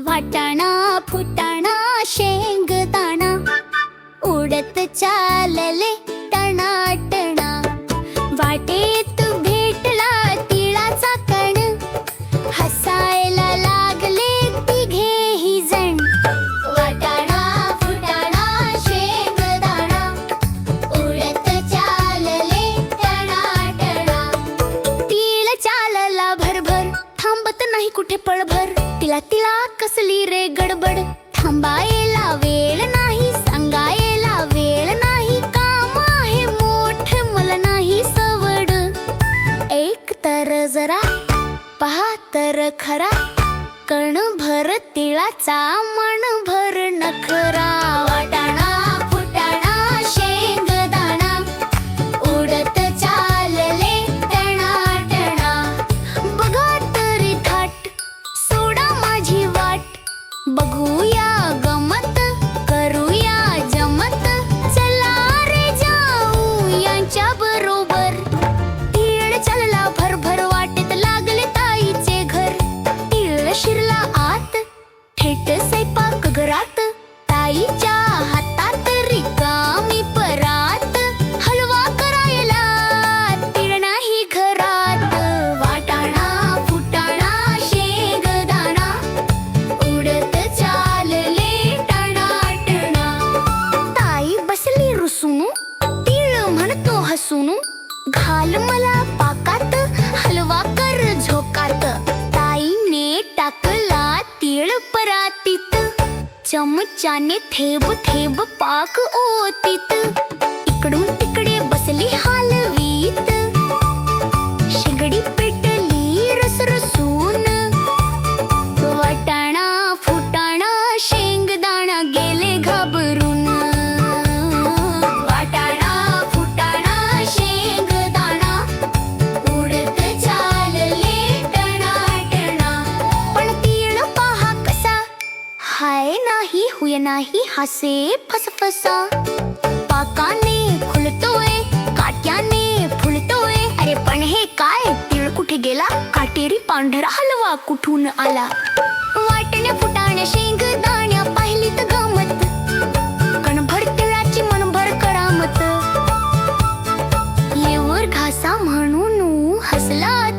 वाटाणा फुटाणा शेंगदाणा उडत चालले टणाटणा। वाटेत भेटला तिळाचा कण, हसायला लागले तिघेही जण। वाटाणा फुटाणा शेंगदाणा उडत चालले टणाटणा। तीळ चालला भरभर, थांबत नाही कुठे पळभर। तिला तिला कसली रे गडबड, थांबायला वेळ नाही, सांगायला वेळ नाही। काम आहे मोठ, मला नाही सवड। एक तर जरा पहा तर खरा, कणभर तिळाचा मनभर नखरा। वाटाणा फुटाणा शेंगदाणा उडत चालले टणाटणा। बघा तरी थाट, सोडा माझी वाट, बघूया गमत, करूया जमत। चला रे जाऊ यांच्या बरोबर। तीळ चालला भरभर, वाटेत लागले ताईचे घर। तीळ शिरला आत, थेट स्वयंपाक घरात। ताईच्या हातात रिकामी परात, हलवा करायला तीळ नाही घरात। वाटाणा फुटाणा शेंगदाणा उडत चालले टणाटणा। ताई बसली रुसून, तीळ म्हणतो हसून, घाल मला पाकात, हलवा कर झोकात। ताईने टाकला तीळ परातीत, चमच्याने थेंब थेंब पाक ओतीत। इकडून तिकडे बसली हलवीत, शेगडी पेटली रसरसून। वाटाणा फुटाणा शेंगदाणा गेले घाबरून। वाटाणा फुटाणा शेंगदाणा उडत चालले टणाटणा। पण तीळ पहा कसा, हाय नाही हुय नाही हसे फसफसा। पाकाने खुलतोय, काट्याने फुलतोय। अरे पण हे काय, तीळ कुठे गेला, काटेरी पांढरा हलवा कुठून आला। वाटण्या फुटाण्या शेंगदाण्या पाहिलीत गमत, कणभर तिळाची मनभर करामत। येवर घासा म्हणून हसला